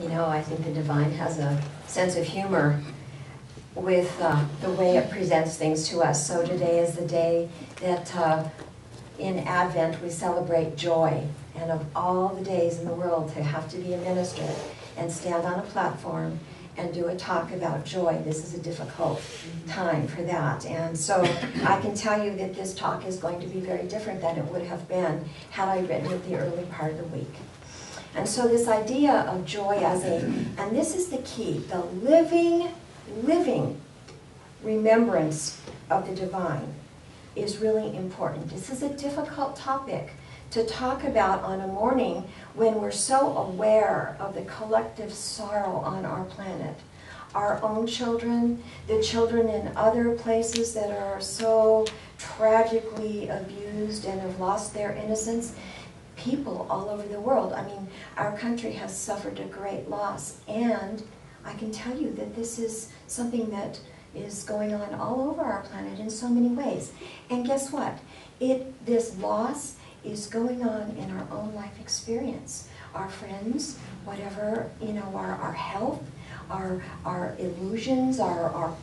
You know, I think the divine has a sense of humor with the way it presents things to us. So today is the day that in Advent we celebrate joy. And of all the days in the world to have to be a minister and stand on a platform and do a talk about joy, this is a difficult time for that. And so I can tell you that this talk is going to be very different than it would have been had I written it the early part of the week. And so this idea of joy as and this is the key, the living remembrance of the divine is really important. This is a difficult topic to talk about on a morning when we're so aware of the collective sorrow on our planet. Our own children, the children in other places that are so tragically abused and have lost their innocence, people all over the world. I mean, our country has suffered a great loss, and I can tell you that this is something that is going on all over our planet in so many ways. And guess what? This loss is going on in our own life experience. Our friends, whatever, you know, our health, our illusions, our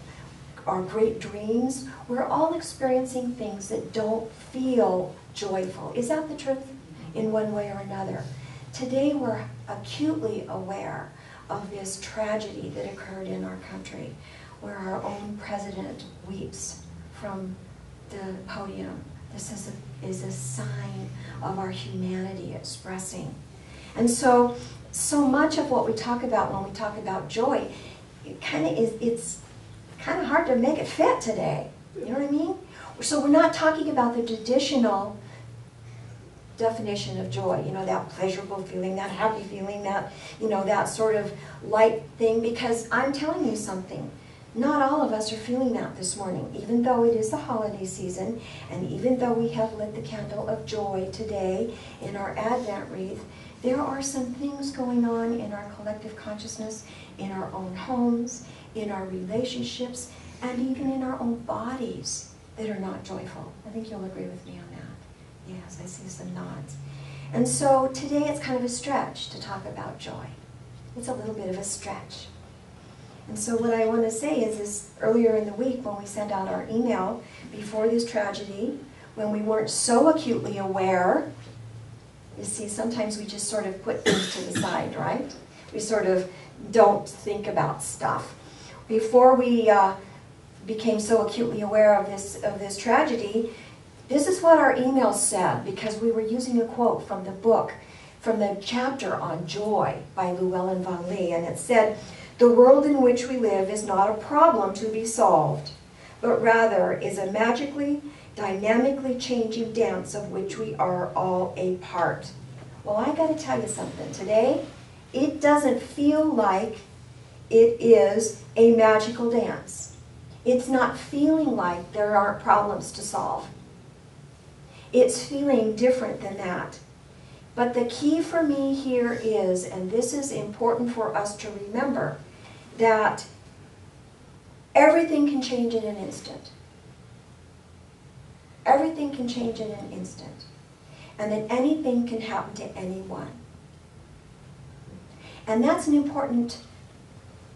great dreams, we're all experiencing things that don't feel joyful. Is that the truth? In one way or another. Today we're acutely aware of this tragedy that occurred in our country, where our own president weeps from the podium. This is a sign of our humanity expressing. And so much of what we talk about when we talk about joy, it's kind of hard to make it fit today. You know what I mean? So we're not talking about the traditional definition of joy, you know, that pleasurable feeling, that happy feeling, that, you know, that sort of light thing, because I'm telling you something, not all of us are feeling that this morning, even though it is the holiday season, and even though we have lit the candle of joy today in our Advent wreath, there are some things going on in our collective consciousness, in our own homes, in our relationships, and even in our own bodies that are not joyful. I think you'll agree with me on that. Yes, I see some nods. And so today it's kind of a stretch to talk about joy. It's a little bit of a stretch. And so what I want to say is this, earlier in the week when we sent out our email before this tragedy, when we weren't so acutely aware, you see, sometimes we just sort of put things to the side, right? We sort of don't think about stuff. Before we became so acutely aware of this tragedy, this is what our email said, because we were using a quote from the book, from the chapter on joy by Llewellyn Van Lee, and it said, "The world in which we live is not a problem to be solved, but rather is a magically, dynamically changing dance of which we are all a part." Well, I got to tell you something. Today, it doesn't feel like it is a magical dance. It's not feeling like there aren't problems to solve. It's feeling different than that. But the key for me here is, and this is important for us to remember, that everything can change in an instant. Everything can change in an instant. And that anything can happen to anyone. And that's an important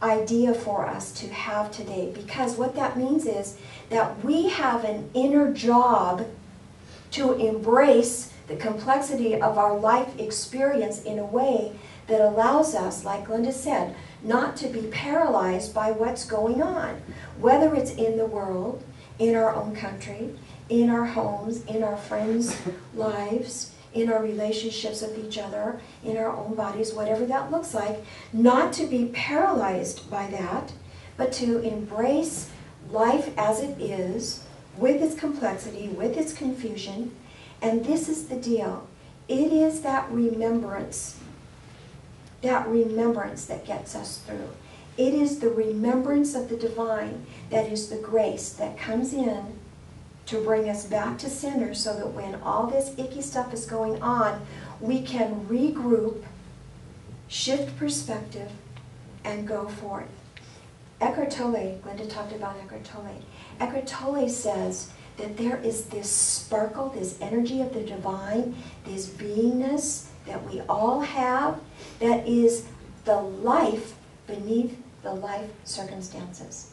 idea for us to have today, because what that means is that we have an inner job to embrace the complexity of our life experience in a way that allows us, like Glenda said, not to be paralyzed by what's going on, whether it's in the world, in our own country, in our homes, in our friends' lives, in our relationships with each other, in our own bodies, whatever that looks like, not to be paralyzed by that, but to embrace life as it is, with its complexity, with its confusion. And this is the deal. It is that remembrance that gets us through. It is the remembrance of the divine that is the grace that comes in to bring us back to center, so that when all this icky stuff is going on, we can regroup, shift perspective, and go forth. Eckhart Tolle, Glenda talked about Eckhart Tolle. Eckhart Tolle says that there is this sparkle, this energy of the divine, this beingness that we all have that is the life beneath the life circumstances.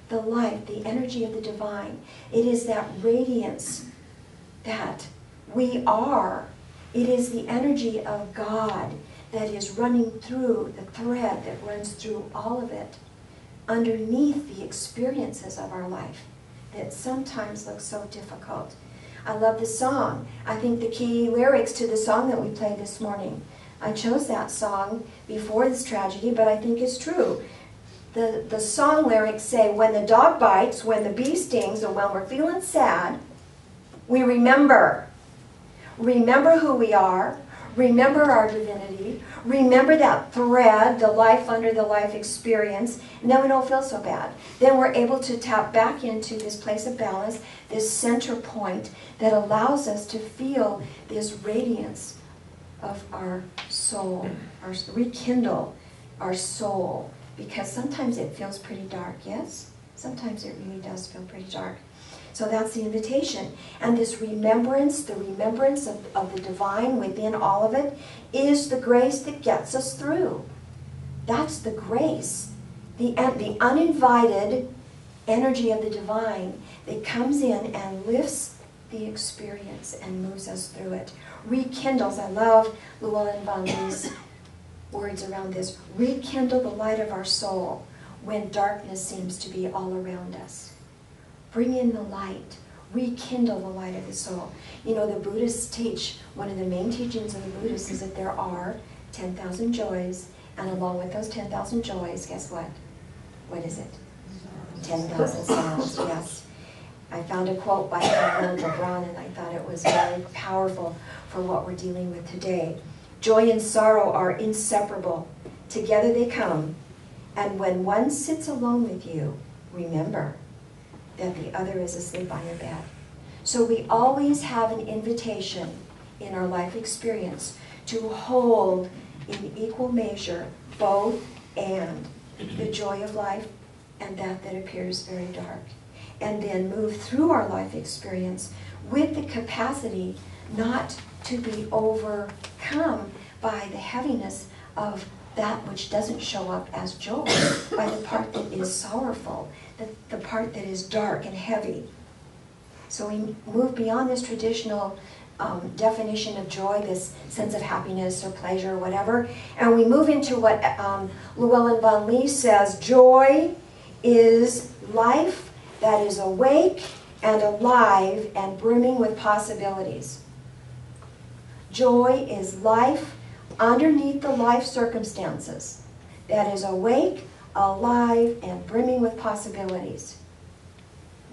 The life, the energy of the divine. It is that radiance that we are. It is the energy of God that is running through, the thread that runs through all of it, underneath the experiences of our life that sometimes look so difficult. I love the song. I think the key lyrics to the song that we played this morning, I chose that song before this tragedy, but I think it's true. The song lyrics say, when the dog bites, when the bee stings, and when we're feeling sad, we remember. Remember who we are. Remember our divinity. Remember that thread, the life under the life experience, and then we don't feel so bad. Then we're able to tap back into this place of balance, this center point that allows us to feel this radiance of our soul, rekindle our soul, because sometimes it feels pretty dark, yes? Sometimes it really does feel pretty dark. So that's the invitation. And this remembrance, the remembrance of the divine within all of it, is the grace that gets us through. That's the grace. The uninvited energy of the divine that comes in and lifts the experience and moves us through it. Rekindles. I love Llewellyn Van Lee's words around this. Rekindle the light of our soul when darkness seems to be all around us. Bring in the light. Rekindle the light of the soul. You know, the Buddhists teach, one of the main teachings of the Buddhists is that there are 10,000 joys, and along with those 10,000 joys, guess what? What is it? 10,000 sorrows, yes. I found a quote by Khalil Gibran, and I thought it was very powerful for what we're dealing with today. Joy and sorrow are inseparable. Together they come, and when one sits alone with you, remember that the other is asleep on your bed. So we always have an invitation in our life experience to hold in equal measure both and the joy of life and that appears very dark. And then move through our life experience with the capacity not to be overcome by the heaviness of that which doesn't show up as joy, by the part that is sorrowful, the part that is dark and heavy. So we move beyond this traditional definition of joy, this sense of happiness or pleasure or whatever, and we move into what Llewellyn Van Lee says, joy is life that is awake and alive and brimming with possibilities. Joy is life underneath the life circumstances that is awake, alive, and brimming with possibilities.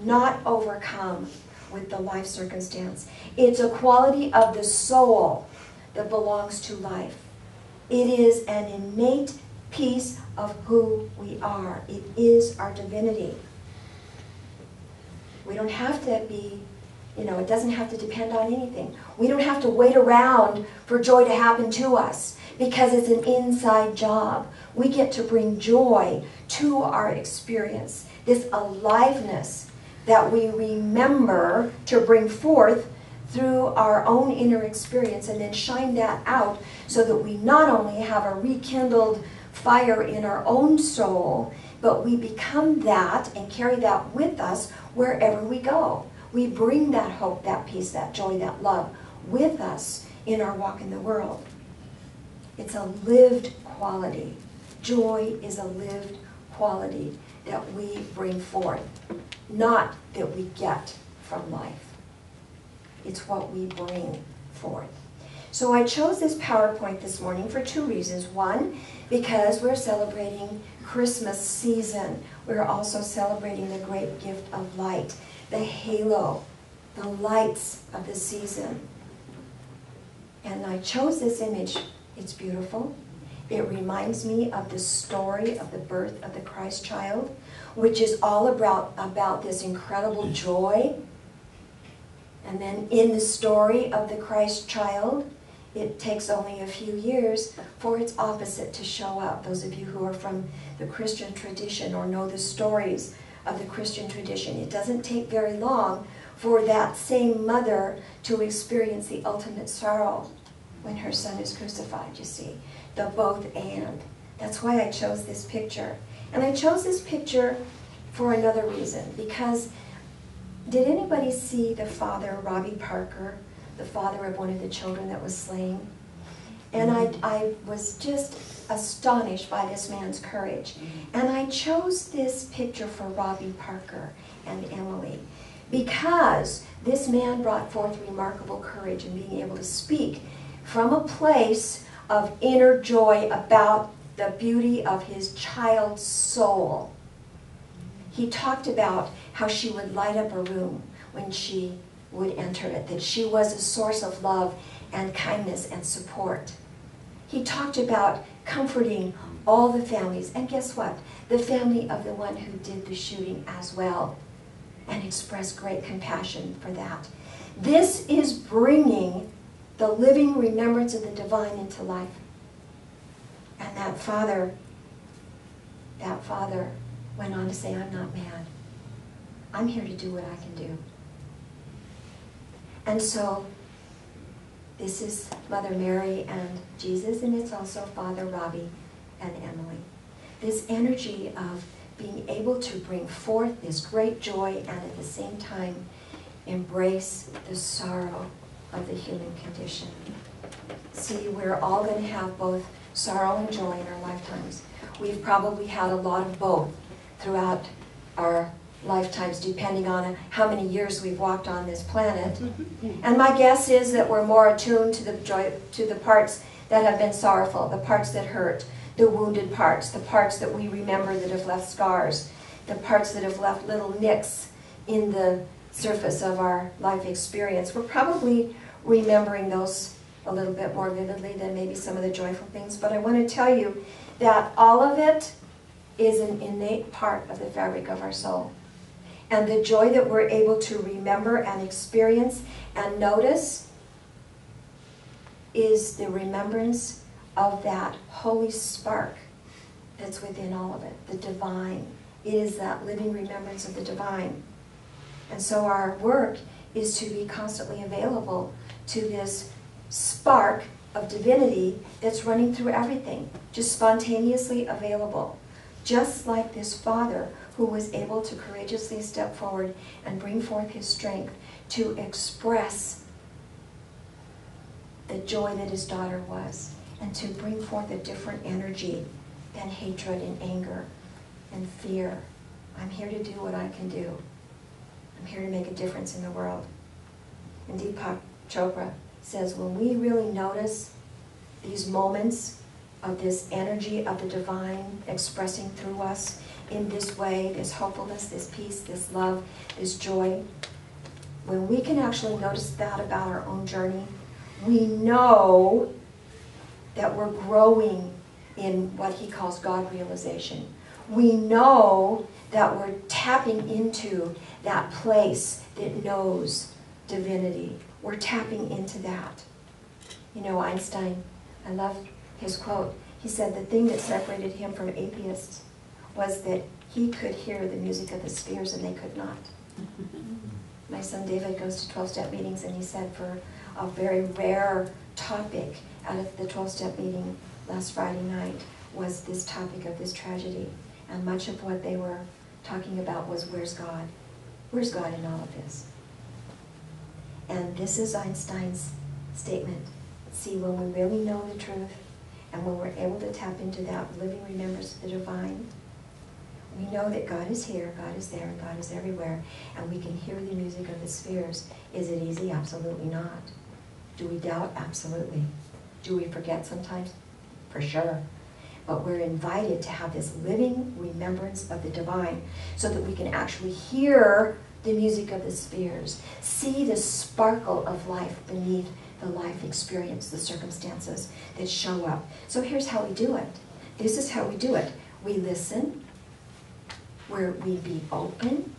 Not overcome with the life circumstance. It's a quality of the soul that belongs to life. It is an innate piece of who we are. It is our divinity. We don't have to be, it doesn't have to depend on anything. We don't have to wait around for joy to happen to us because it's an inside job. We get to bring joy to our experience, this aliveness that we remember to bring forth through our own inner experience and then shine that out so that we not only have a rekindled fire in our own soul, but we become that and carry that with us wherever we go. We bring that hope, that peace, that joy, that love with us in our walk in the world. It's a lived quality. Joy is a lived quality that we bring forth, not that we get from life. It's what we bring forth. So I chose this PowerPoint this morning for two reasons. One, because we're celebrating Christmas season. We're also celebrating the great gift of light, the halo, the lights of the season. And I chose this image. It's beautiful. It reminds me of the story of the birth of the Christ child, which is all about this incredible joy. And then in the story of the Christ child, it takes only a few years for its opposite to show up. Those of you who are from the Christian tradition or know the stories of the Christian tradition, it doesn't take very long for that same mother to experience the ultimate sorrow when her son is crucified, you see. The both and. That's why I chose this picture. And I chose this picture for another reason, because did anybody see the father, Robbie Parker, the father of one of the children that was slain? And I was just astonished by this man's courage. And I chose this picture for Robbie Parker and Emily because this man brought forth remarkable courage in being able to speak from a place of inner joy about the beauty of his child's soul. He talked about how she would light up a room when she would enter it, that she was a source of love and kindness and support. He talked about comforting all the families, and guess what? The family of the one who did the shooting as well, and expressed great compassion for that. This is bringing the living remembrance of the divine into life. And that father went on to say, I'm not mad. I'm here to do what I can do. And so, this is Mother Mary and Jesus, and it's also Father Robbie and Emily. This energy of being able to bring forth this great joy and at the same time embrace the sorrow of the human condition. See, we're all going to have both sorrow and joy in our lifetimes. We've probably had a lot of both throughout our lifetimes, depending on how many years we've walked on this planet. And my guess is that we're more attuned to the joy, to the parts that have been sorrowful, the parts that hurt, the wounded parts, the parts that we remember that have left scars, the parts that have left little nicks in the surface of our life experience. We're probably remembering those a little bit more vividly than maybe some of the joyful things, but I want to tell you that all of it is an innate part of the fabric of our soul. And the joy that we're able to remember and experience and notice is the remembrance of that holy spark that's within all of it, the divine. It is that living remembrance of the divine. And so our work is to be constantly available to this spark of divinity that's running through everything, just spontaneously available. Just like this father who was able to courageously step forward and bring forth his strength to express the joy that his daughter was, and to bring forth a different energy than hatred and anger and fear. I'm here to do what I can do. I'm here to make a difference in the world. And Deepak Chopra says, when we really notice these moments of this energy of the divine expressing through us in this way, this hopefulness, this peace, this love, this joy, when we can actually notice that about our own journey, we know that we're growing in what he calls God realization. We know that we're tapping into that place that knows divinity. We're tapping into that. You know, Einstein, I love his quote. He said the thing that separated him from atheists was that he could hear the music of the spheres and they could not. My son David goes to 12-step meetings, and he said for a very rare topic out of the 12-step meeting last Friday night was this topic of this tragedy. And much of what they were talking about was, where's God? Where's God in all of this? And this is Einstein's statement. See, when we really know the truth, and when we're able to tap into that living remembrance of the divine, we know that God is here, God is there, and God is everywhere, and we can hear the music of the spheres. Is it easy? Absolutely not. Do we doubt? Absolutely. Do we forget sometimes? For sure. But we're invited to have this living remembrance of the divine so that we can actually hear the music of the spheres, see the sparkle of life beneath the life experience, the circumstances that show up. So here's how we do it. This is how we do it. We listen, we be open,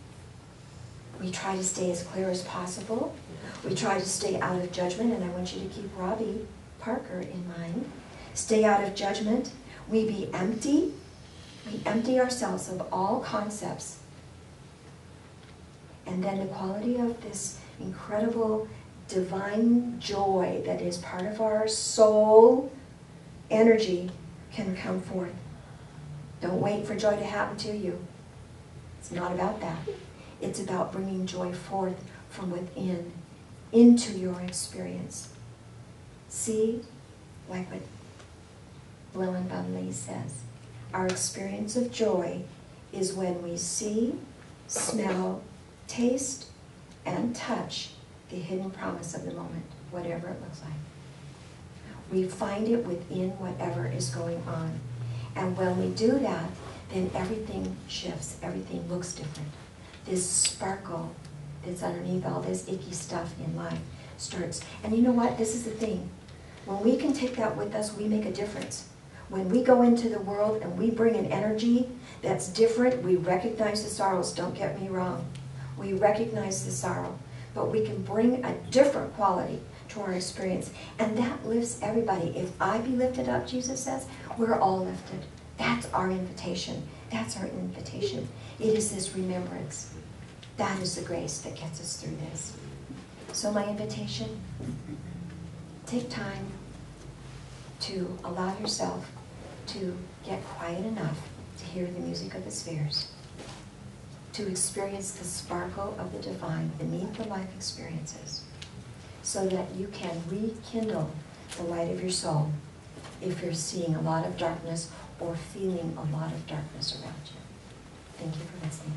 we try to stay as clear as possible, we try to stay out of judgment, and I want you to keep Robbie Parker in mind. Stay out of judgment. We be empty. We empty ourselves of all concepts. And then the quality of this incredible divine joy that is part of our soul energy can come forth Don't wait for joy to happen to you. It's not about that. It's about bringing joy forth from within into your experience. See, like what Llewellyn Bunley says, our experience of joy is when we see, smell, taste, and touch the hidden promise of the moment, whatever it looks like. We find it within whatever is going on. And when we do that, then everything shifts, everything looks different. This sparkle that's underneath all this icky stuff in life starts. And you know what? This is the thing. When we can take that with us, we make a difference. When we go into the world and we bring an energy that's different, we recognize the sorrows. Don't get me wrong. We recognize the sorrow. But we can bring a different quality to our experience. And that lifts everybody. If I be lifted up, Jesus says, we're all lifted. That's our invitation. That's our invitation. It is this remembrance. That is the grace that gets us through this. So my invitation, take time to allow yourself to get quiet enough to hear the music of the spheres, to experience the sparkle of the divine beneath the life experiences, so that you can rekindle the light of your soul if you're seeing a lot of darkness or feeling a lot of darkness around you. Thank you for listening.